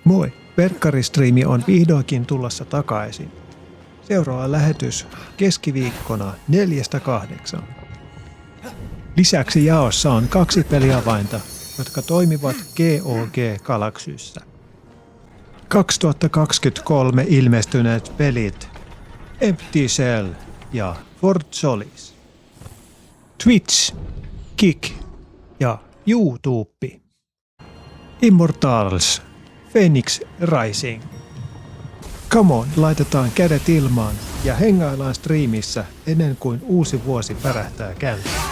Moi! Verkkaristriimi on vihdoinkin tulossa takaisin. Seuraava lähetys keskiviikkona 4-8. Lisäksi jaossa on 2 peliavainta, jotka toimivat GOG Galaxyssä. 2023 ilmestyneet pelit Empty Cell ja Fort Solis. Twitch, Kick ja YouTube. Immortals, Phoenix Rising. Come on, laitetaan kädet ilmaan ja hengaillaan striimissä ennen kuin uusi vuosi pärähtää käyntiin.